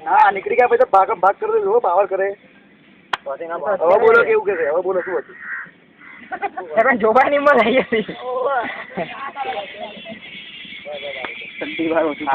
હા નીકળી ગયા પછી ભાગ ભાગ કરે જો પાવર કરે. હવે બોલો કેવું કે હવે બોલો શું હતું જોવા ની મળે ઠંડી વાર ઓછું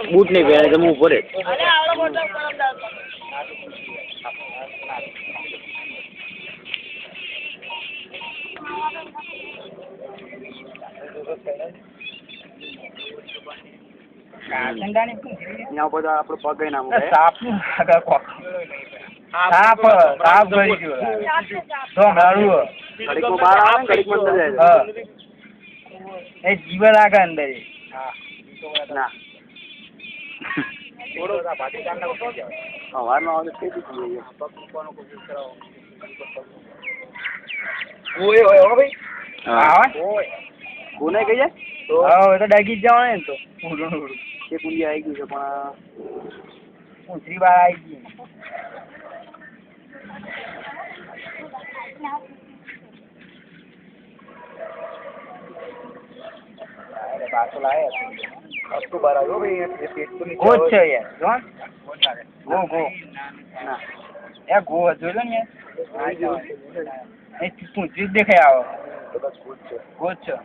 બૂટ નહીં પહેરે તો હું પડે આપડે પગ નામ સાપ ભરી ગયો જીવન આગળ અંદર કોને કહીએ તો ડાગી જ જવા ને તો એ કુંડી આવી ગયું છે પણ પૂંછડી વાર આવી ગઈ બારસો લાવે વસ્તુ બાર આવ્યો ભાઈ પેટ તો નીચે ગો છે યાર ગો ગો ના એ ગો જોઈ લો ને યાર એ પૂંછડી જ દેખાય આવો ગો છે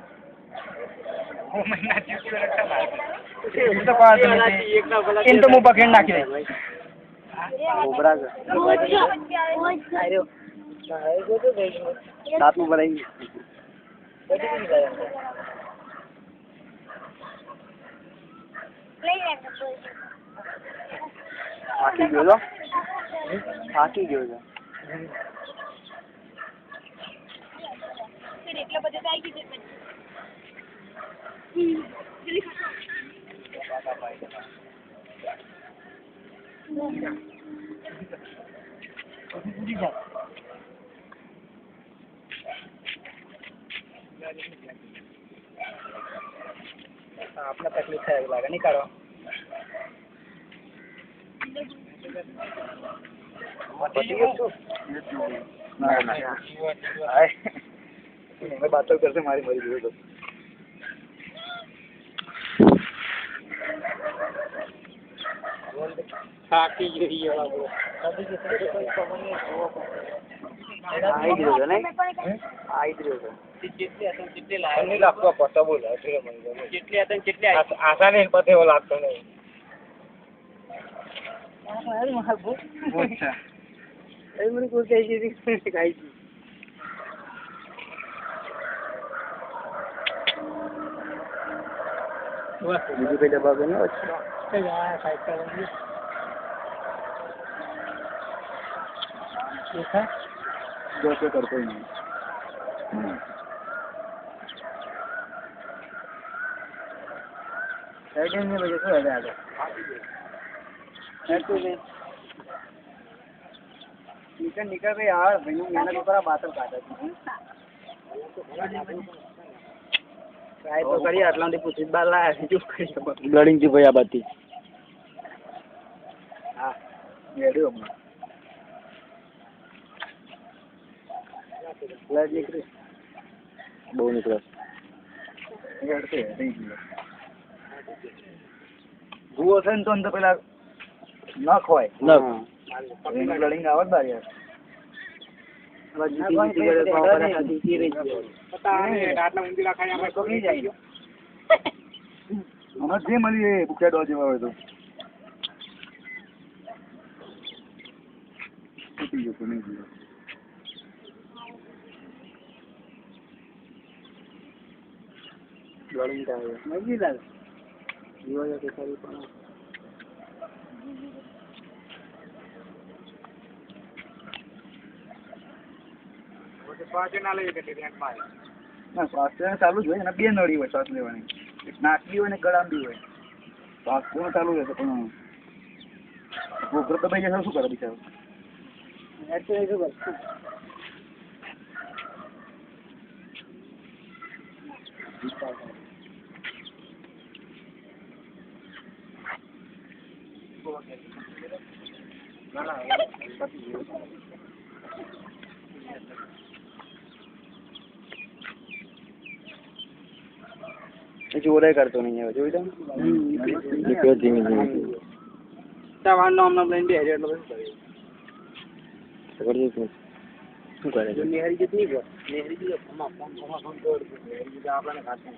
એમ તો હું પકડી નાખી દઈશ સાતમું ભરાઈ થાકી ગયો તો થાકી ગયો તો એટલા બધા આવી ગઈ આપને તકલીફ થાય એવું લાગે નહીં કાઢવા બાતો કરશે મારી મરી ગયો તો થાકી ગયો આશા ને પછી એવો લાગતો નહીં બીજું કઈ દબાવ નહીં जो करते नहीं वजह से आ गया निकल गए यार भाई मेहनत ऊपर बात काटा तो करिए आटला पूछी बार लाया चुप करी ब्लडिंग थी भाई आ बात हाँ रेडी हूँ ब्लड निकले बहू निकले ભૂવો છે ને તો અંદર પેલા નખ હોય નખ લડીને આવે બાર યાર જે મળી એ ભૂખ્યા ડો જેવા હોય તો મળી લાગે જીવો કે સારી પણ ના શ્વાસ ચાલુ જ હોય એના બે નળી હોય શ્વાસ લેવાની એક નાકની હોય ને ગળામાં બી હોય શ્વાસ પૂર્ણ ચાલુ રહેશે પણ પ્રોગ્રામ દબાઈ જશે શું કરે બિચારો જોડે કરતો નહીં હવે જોઈ દઉં ધીમે ધીમે સવારનો હમણાં લઈને બે એટલે શું કરે છે નેહરી જતી નહીં નેહરી જતી આપણને ખાતે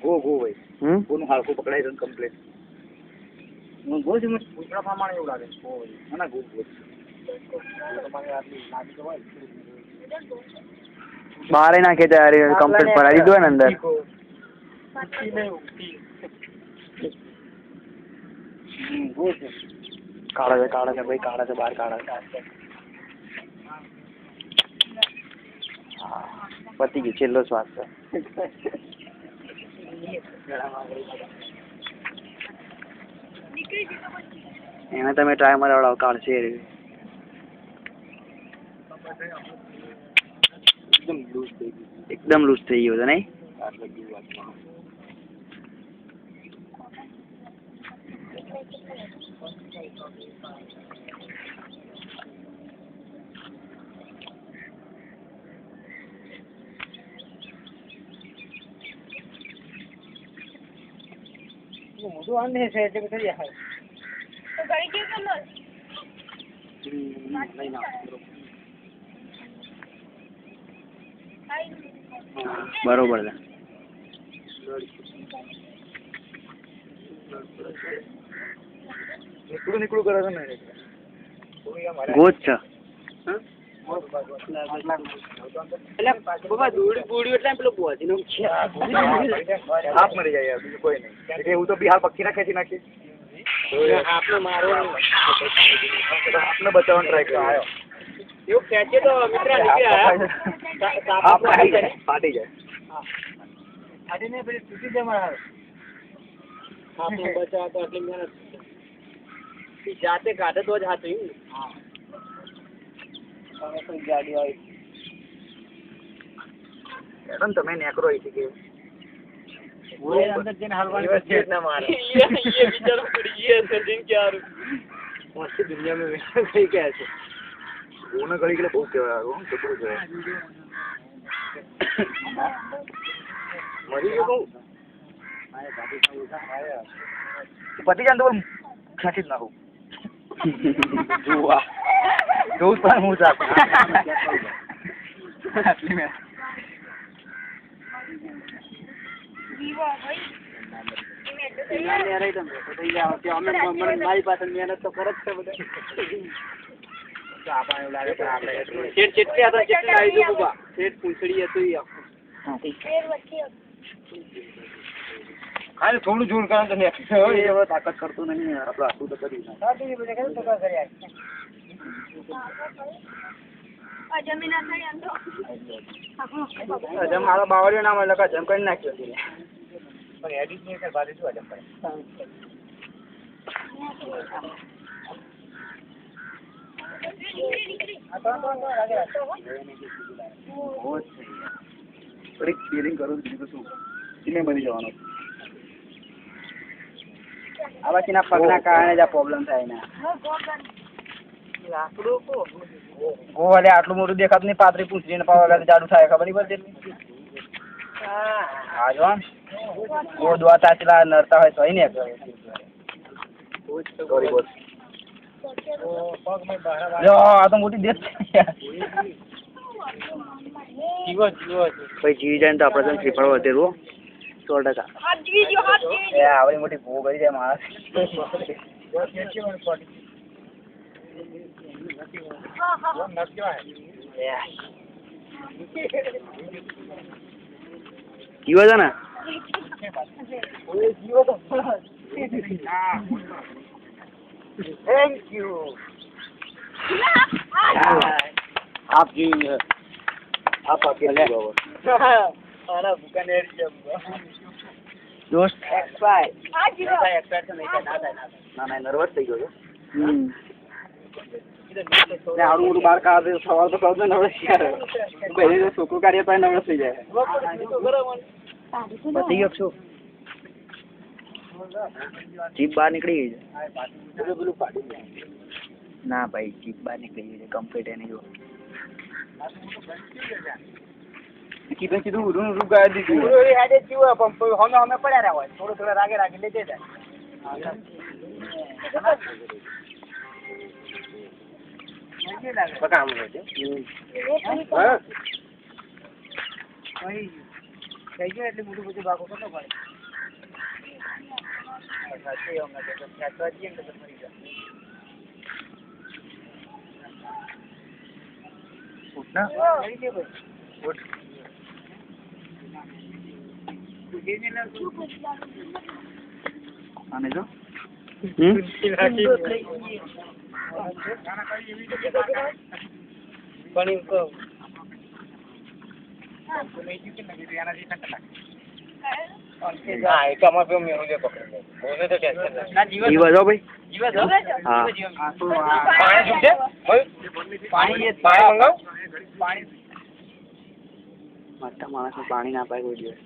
ગો ભાઈ કોનું હાલકું પકડાય છે કમ્પ્લીટ ગો છે પૂછડા પ્રમાણે એવું લાગે ના ગો બારે નાખે ત્યારે કમ્પ્લીટ ભરાઈ દીધું હોય ને અંદર કાળા છે ભાઈ કાળા છે બહાર કાળા છે પતી ગયું છેલ્લો શ્વાસ છે એને તમે ટ્રાય મારો કાઢશે એકદમ લૂઝ થઈ ગયો છે નહીં મોટું આને છે એટલે થઈ જાય તો ગાડી કેમ કરલો નહીં ના બરોબર છે નીકળું કરે છે ને ગોત છે હાફ મરી જાય બીજું કોઈ નહીં એવું તો બિહાર પક્ષી ના ખેંચી નાખી આપને મારો આપને બચાવવાનો ટ્રાય કર્યો આવ્યો એવું ખેંચે તો મિત્ર ફાટી જાય ફાટીને પછી તૂટી જાય મારા આપને બચાવ તો આટલી મહેનત જાતે કાઢે તો જ હાથું ગાડી આવી તમે નેકરો અહીંથી કે અંદર જઈને હલવાની છે ના મારે ये बिचारा पड़ी है दिन क्या मस्त दुनिया में सही क्या है ઓને ઘડી કે બહુ કહેવાય હું કેટલું છે મરી ગયો પતિ જાન તો ખાસી જ નાખું જોવા જોઉં પણ હું ચાપ આટલી મેં મારી પાસે મહેનત તો કરે જ છે બધા ખાલી થોડું જોર કરે તો હવે તાકાત કરતો નહીં આપડે આટલું તો કરી મારો બાવળીઓ ના મળે જમ કરી નાખ્યો પણ એડિટ નહીં કરે બાજુ શું હજમ કરે થોડીક ફિલિંગ કરું બીજું શું એને મરી જવાનું આ બાકીના પગના કારણે જ આ પ્રોબ્લેમ થાય ને ગો વાલે આટલું મોટું દેખાતું નહીં પાતળી પૂછડીને પાવા જાડું થાય ખબર નહીં પડતી હા જો ગો દવા તાચલા નરતા હોય તો ને આ તો મોટી દેશ ભાઈ જીવી જાય ને તો આપણે શ્રીફળ વધેરું 100%. એ આવડી મોટી ભૂ કરી જાય માણસ. જીવો છો ને થેન્ક યુ. આપ જીવી આપ અકેલે આના ભૂકા ને દોસ્ત એક્સપાયર તો નહીં થાય, ના ના નર્વસ થઈ ગયો ને આડું મોટું બહાર કાઢે સવાલ તો કહું નર્વસ યાર છોકરું કાઢીએ તો નર્વસ થઈ જાય. બચી ગયો શું જીપ બહાર નીકળી ગઈ છે ના ભાઈ જીપ બહાર નીકળી ગઈ છે કમ્પ્લીટ એની જો કીધું સીધું ઊંધું રૂપ ગાડી દીધું હેડે જીવો પણ અમે પડ્યા રહ્યા હોય થોડું થોડું રાગે રાગે લેજે જાય. કામ રહે છે થઈ ગયો એટલે મોટું બધું ભાગો કરતો પડે. આને જો માણસ પાણી ના પાય કોઈ દિવસ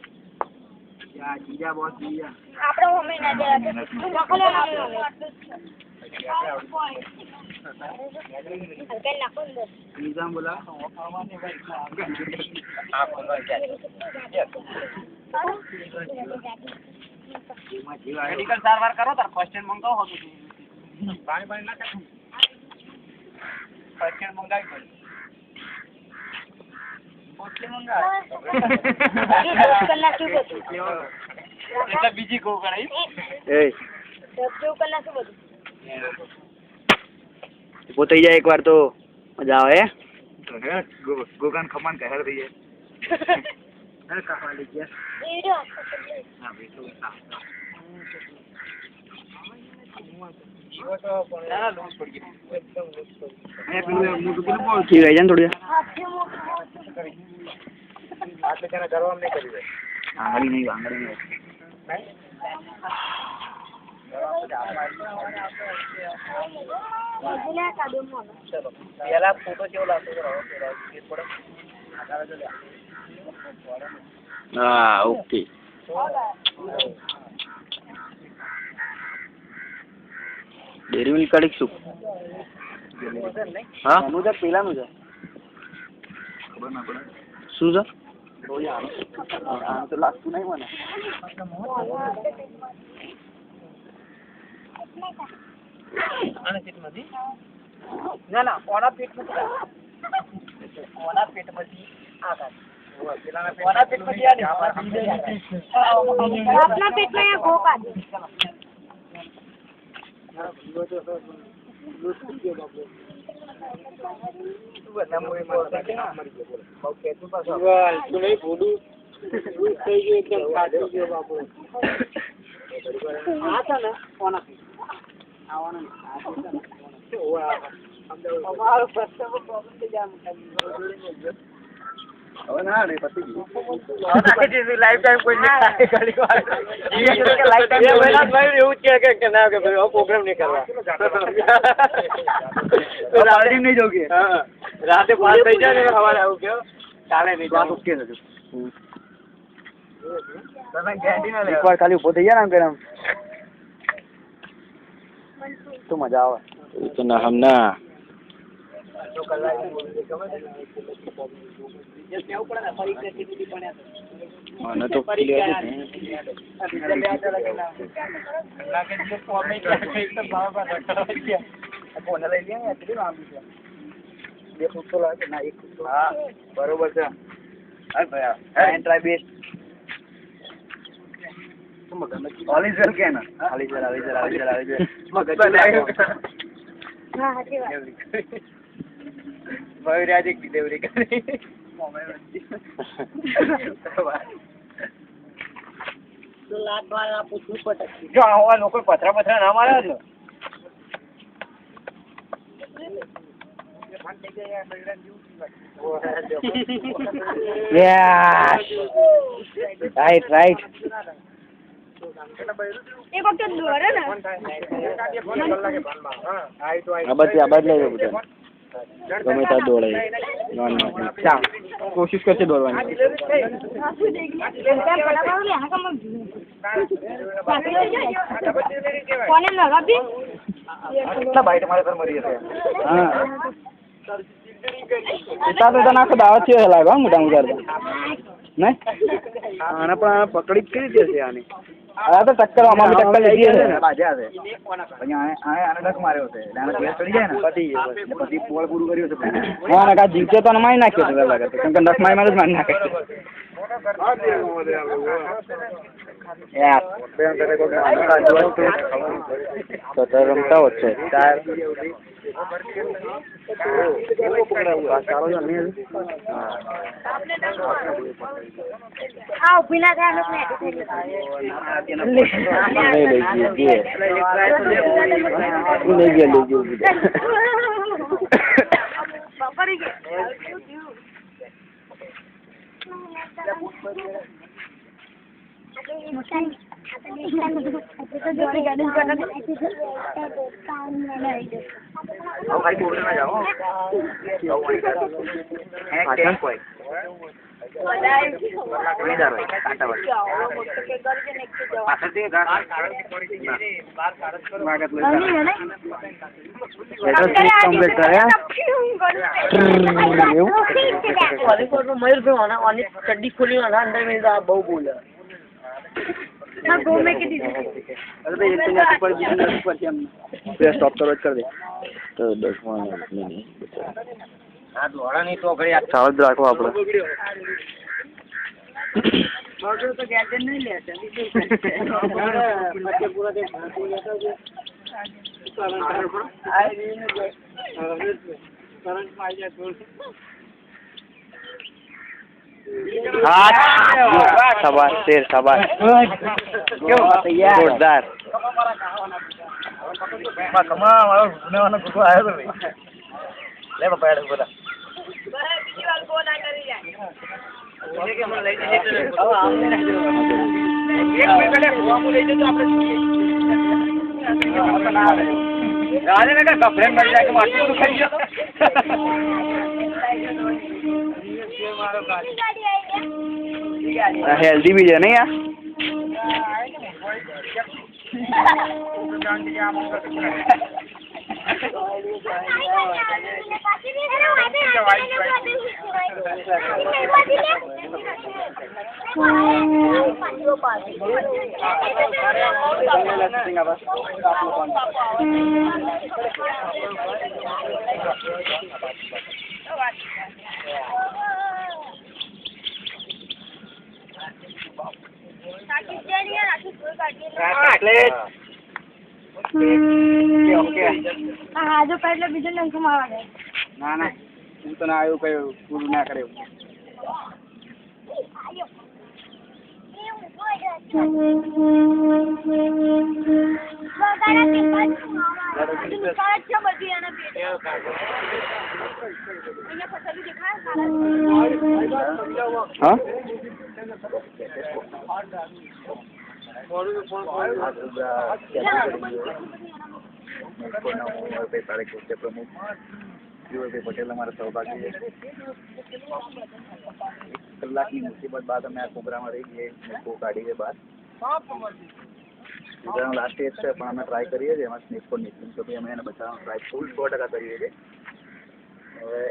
મેડિકલ સારવાર કરો તાર ફર્સ્ટ એડ મંગાવો પાણી પાણી ના ફર્સ્ટ એડ મંગાવી પડે બીજી કો કરાઈ ઉભો થઈ જાય એકવાર તો મજા આવે ગોગાન ખમાન કહેર થઈ જાય કાપા લઈ ગયા થોડી આંગળી નહીં પેલા ફોટો કેવો લાગતો હા ઓકે ડેરી મિલ્ક કાઢી શું હા પેલાનું છે શું છે તો લાગતું નહીં મને ના ના ઓના પેટમાંથી આ કાઢ ઓના પેટમાંથી આપના પેટમાં એ ગો કાઢ રાતે 5 થઈ જાય ને સવારે આવું કેવો ચાલે નહીં ઓકે એકવાર ખાલી ઉભો થઈ જાય ને આમ તો મજા આવે તો ના હમ ના મને તો બરોબર છે ટ્રાય બેસ્ટ ઓલિઝર કે ના આવી જરા હા સાચી વાત મયુરાજ એક ડિલિવરી કરી તો લાત વાળા પૂછવું પડે જો આવા લોકો પથરા ના મારે છે યસ રાઈટ એ વખતે દોડે ને આ બદલાઈ જવું છે ગમે ત્યાં દોડે કોશિશ કરશે દોડવાની કોને લગાવી કેટલા ભાઈ તમારે ઘર મરી જશે હા તો નાખો દાવત છે લાગે મોટા મોટા નહીં આને પણ પકડી જ કેવી રીતે છે આની આ તો ટક્કર આમાં ટક્કર લીધી છે ને બાજા છે પછી આને ડક માર્યો છે આને કેસ ચડી જાય ને પછી પોળ પૂરું કર્યું છે હા ને કા જીવતો તો મારી નાખ્યો તો લાગે તો કેમ કે ડક મારી જ મારી નાખે યાર તો રમતા હોત છે ચાર આ ઉભી ના થાય ચડ્ડી ખોલી અંદર મેં બહુ બોલે સ્ટોપ કરો જ કરી દે તો 10 મિનિટ આ દોડાની તો ઘડી ચાલ રાખો આપણે શાબાશ શેર શાબાશ જોરદાર કમા મારો ગુનેવાનો ગુસ્સો આવ્યો તો લે બાપા યાર બોલા હેલ્ધી બી છે ને યાર હા જો પહેલા બીજો નંખ મારવા ના ના હું તો ના આવ્યું કઈ પૂરું ના કરે હા પ્રમુખ પટેલ અમારા સૌભાગ્ય કલાકની મુસીબત બાદ અમે આ કોબરામાં રહી ગઈએ મેકો કાઢી ગઈ બહાર લાસ્ટ સ્ટેજ છે પણ અમે ટ્રાય કરીએ છીએ એમાં સ્નેક પર નીકળીને તો ભાઈ અમે એને બચાવવાનો ટ્રાય ફૂલ 100% કરીએ છીએ હવે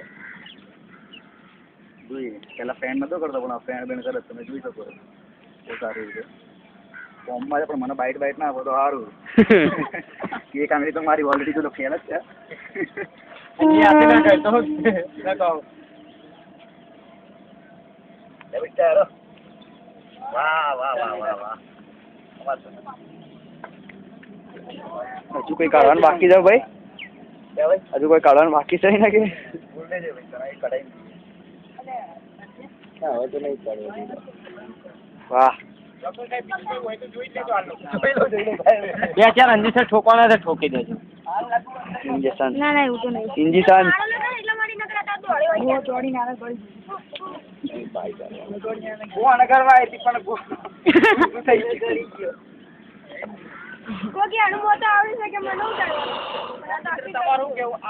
જોઈએ પહેલાં ફ્રેન્ડ નહોતો કરતો પણ ફ્રેન્ડ બેન કરે તમે જોઈ શકો બહુ સારી રીતે ફોર્મમાં છે પણ મને બાઇટ ના આપો તો સારું એ કામની તો મારી ઓલરેડી તો ખેલ જ છે વિચારો વાહ વાહ વાહ વાહ વાહ હજુ કોઈ કાઢવાનું બાકી છે ભાઈ? હજુ કોઈ કાઢવાનું બાકી છે ને કે? હવે તો નહીં કાઢવાનું. વાહ. બે ચાર અંજીસર ઠોકવાના છે, ઠોકી દેજો. ઇન્જેક્શન. ના ના એવું તો નહીં. ઇન્જેક્શન. કોઈ અનુભવ તો આવડી શકે મને શું કરવાનું? તમારું કેવું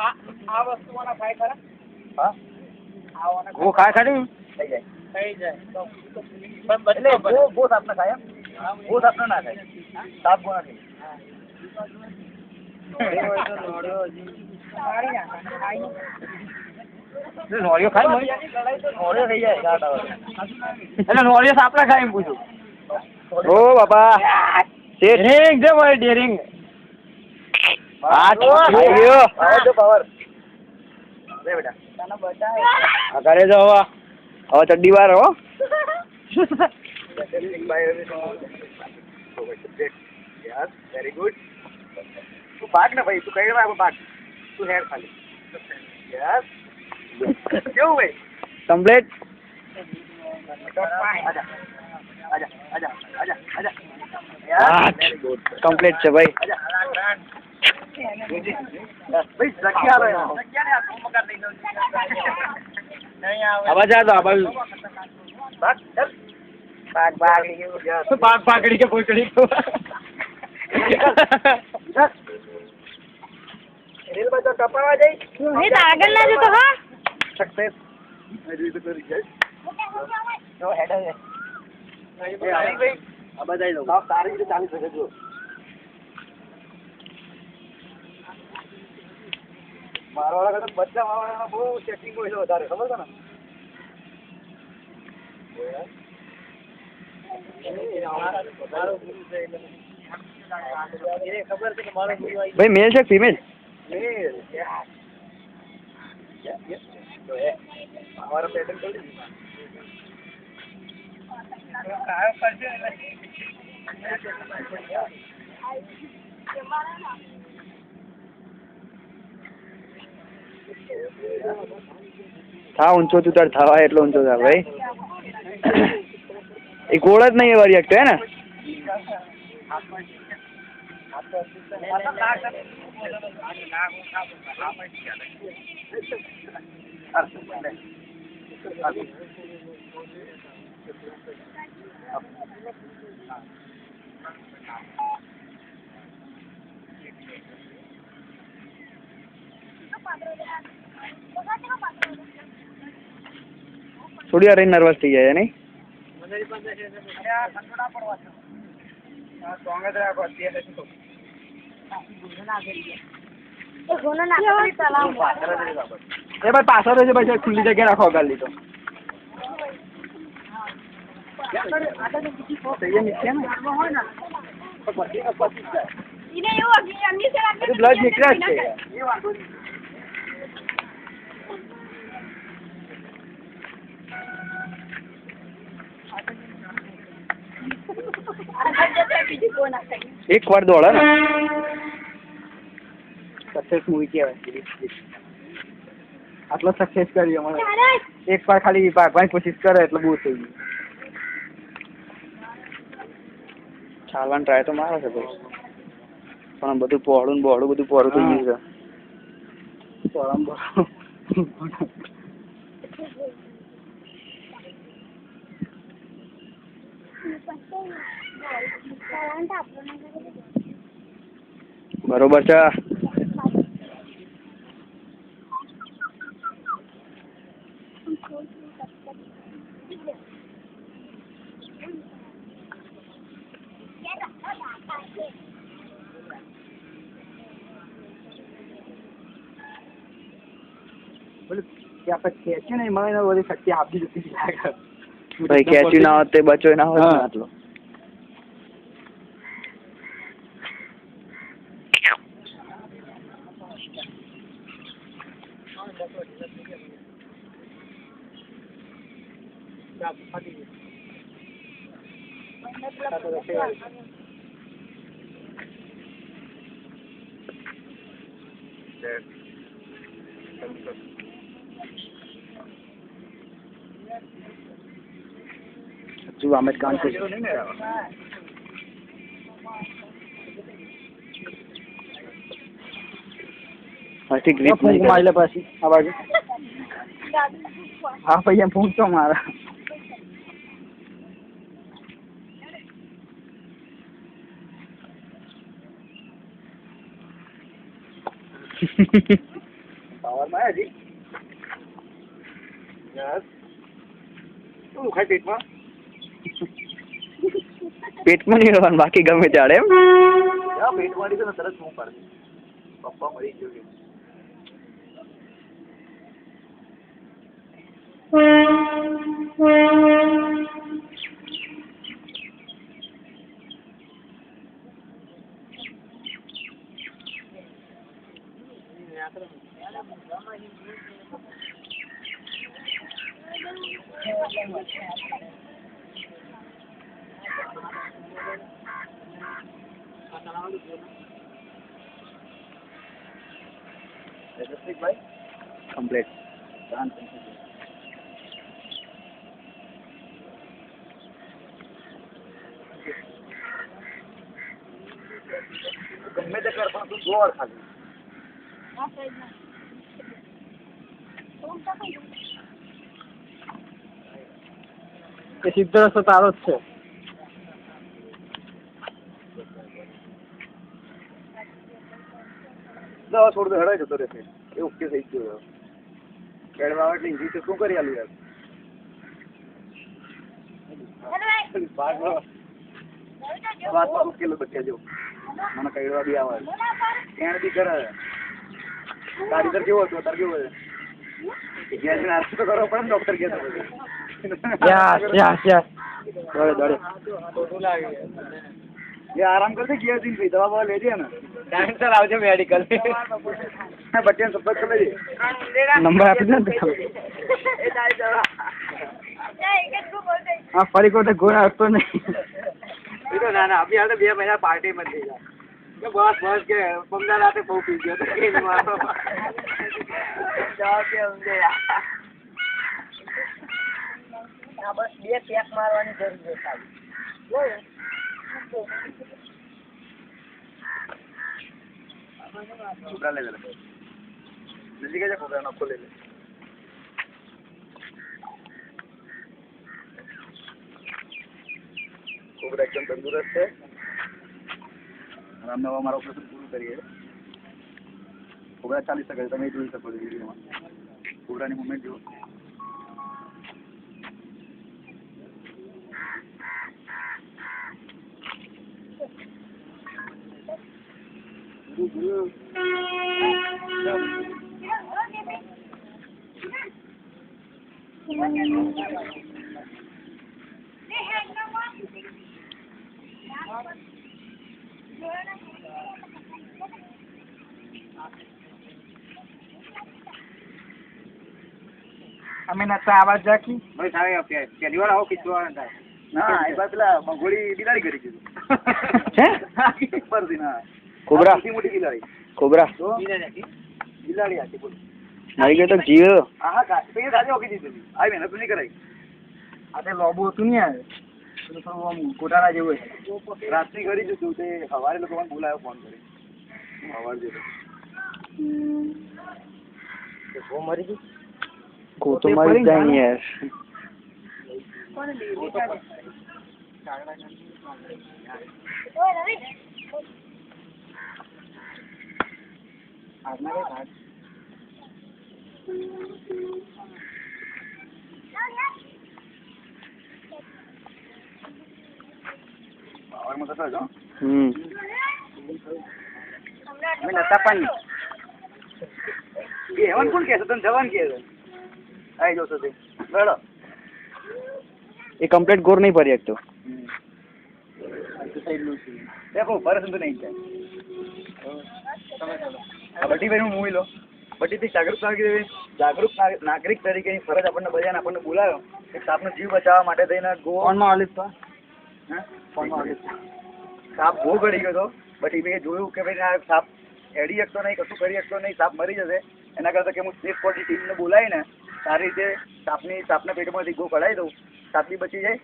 આ વસ્તુઓના ખાય ખરા? હા ગો ખાય ખરી? થઈ જાય એટલે ગો સાપને ખાય ગો સાપને ના ખાય સાપ ગો ના નોળિયો ખાય મને? નોળિયો થઈ જાય એટલે નોળિયો સાપડા ખાય એમ પૂછું. ઓ બાપા ડેરિંગ છે ભાઈ, ડેરિંગ. પાવર ઘરે જો હવે ચડ્ડી વાર હો. Very good. તું ભાગ ને ભાઈ, તું કઈ ભાગ, તું હેર ખાલી. યસ કેવું ભાઈ? કમ્પ્લીટ. આજા આજા આજા આજા આજા. યસ કમ્પ્લીટ છે ભાઈ. ભાઈ જગ્યા લો આવા જા તો આવા. ભાગ ચાલ ભાગ ભાગ ભાગ પાકડી કે પોકડી તો. રેલ બાજુ કપાવા જઈ રોહિત આગળ ના જતો હા. સક્સેસ જો હેડ હે આ બધાઈ લો સારી રીતે ચાલી શકે જો. મારો વાળા કરતા બધા વાળામાં બહુ સેટિંગ હોય છે વધારે, ખબર છે ને? ભાઈ મેલ છે ફિમેલ? અમારો પેટર્ન કરી થા ઊંચો તું તાર થવા એટલો ઊંચો થા ભાઈ. એ ગોળ જ નહીં વાળી એકતો હે ને? થોડી વાર નર્વસ થઈ જાય નહીં? એ ભાઈ પાછળ રહેશે ભાઈ, ખુલ્લી જગ્યા રાખો ગાલી તો. બ્લડ નીકળ્યા જ છે. એક વાર દોડે ને સક્સેસ મૂવી કહેવાય. આટલો સક્સેસ કરી અમારે. એક વાર ખાલી ભાગવાની કોશિશ કરે એટલે બહુ થઈ ગયું. ચાલવાનું ટ્રાય તો મારે છે ભાઈ, પણ બધું પહોળું ને બહોળું બધું પહોળું થઈ ગયું છે. પહોળું બહોળું બરોબર છે. ખેંચ્યું ને એમાં બધી શક્તિ આપી જતી ભાઈ. ખેંચ્યું ના હોત તે બચો ના હોત આટલો. હજુ આમ જ કામ છે. હજી ગ્રીપ ફૂંક મારી લે પાછી આ બાજુ. હા પૈયા ફૂંક તો મારા. પાવર માં હજી શું ખાય પેટમાં? પેટમાં નહીં રહેવાનું બાકી ગમે ત્યારે એમ. પેટમાંથી તો તરત શું પડે પપ્પા મરી ગયો. ભાઈ કમ્પ્લીટ. ગમે તે કર પણ તું જોર ખાલી. એ સીધો રસ્તો તારો જ છે. થોડું તો હડાઈ જતો રહેશે એ ઓકે થઈ ગયો. કેળવા એટલે રીતે શું કરી આલું યાર. કિલો બચ્યા જો મને કઈડવા બી આવે ત્યાં બી કરે. કારીગર કેવો હતો તાર કેવો છે? નાસ્તો તો કરવો પડે ને ડોક્ટર કે આરામ કરશે ગયા દિન ભાઈ દવા બવા લેજે ને ટાઈમ સર આવજો મેડિકલ બચ્ચા સપોર્ટ કરી લેજે. નંબર આપી દે ને. હા ફરી કોઈ ગોળ આવતો નહીં. ના ના અભી હાલ 2 મહિના પાર્ટી માં થઈ જાય બસ બસ કે પમદાર રાતે બહુ પી ગયો તો બસ 2 પેક મારવાની જરૂર છે ખાલી. કોબરા લે લે જલ્દી કે કોબરા નાખો લે લે. કોબરા એકદમ તંદુરસ્ત છે. અમે અમારું ઓપરેશન પૂરું કરીએ. કોબરા ચાલી શકે તમે જોઈ શકો છો વિડીયોમાં. કોબરાની મુવમેન્ટ જુઓ. અમે નતા આવાજ રાખી ભાઈ સાહેબ પહેલી વાર આવો ખીચવા ના એ બાદ પેલા મંગોળી બિલાડી કરી દીધું પરથી ના કોબરા મોટી બિલાડી કોબરા બિલાડી આખી બોલ મરી ગયો તો જીવ. હા કાચી સાથે ઓકી દીધી આ મહેનત નહીં કરાઈ. આ લોબુ હતું ને યાર કોટાળા જેવું રાતની કરી દીધું તે સવારે લોકો મને બોલાયો ફોન કરી સવાર જેવો મરી ગયું. કો તો મરી જાય યાર. હેવન કોણ કે છે તને જવાન કે છે આવી જશો તે બરાબર એ કમ્પ્લીટ ગોર નહીં ભરી શકતો. દેખો ભરત તો નહીં જાય બધી ભાઈ હું મૂવી લો બધી જાગૃત તરીકેની ફરજ આપણને બધાને આપણને બોલાયો કે સાપનો જીવ બચાવવા માટે થઈને ગો ફોનમાં ઓલિસ તો હે? ફોનમાં ઓલિસ સાપ બહુ ગળી ગયો હતો બટ એ જોયું કે ભાઈ આ સાપ હેડી શકતો નહીં, કશું કરી શકતો નહીં, સાપ મરી જશે. એના કરતાં કે હું સેફ બોડી ટીમને બોલાવીને સારી રીતે સાપના પેટમાંથી ગો કઢાવી દઉં, સાપ બી બચી જાય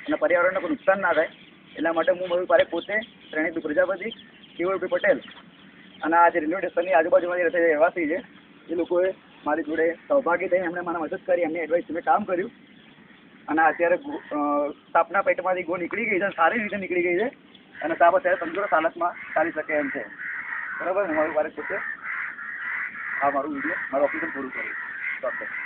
અને પર્યાવરણને કોઈ નુકસાન ના થાય. એટલા માટે હું મયુર પારેખ પોતે શ્રેણીબી પ્રજાપતિ કેવળભાઈ પટેલ અને આ જે રેલવે સ્ટેશનની આજુબાજુમાં જે રહેવાસી છે એ લોકોએ મારી જોડે સહભાગી થઈને એમને મને મદદ કરી, એમની એડવાઇસ મેં કામ કર્યું અને અત્યારે સાપના પેટમાંથી ગો નીકળી ગઈ છે, સારી રીતે નીકળી ગઈ છે અને સાપ અત્યારે તંદુરસ્ત હાલતમાં ચાલી શકે એમ છે. બરાબર, હું મારું પોતે આ મારું વિડીયો મારું ઓપરેશન પૂરું કર્યું.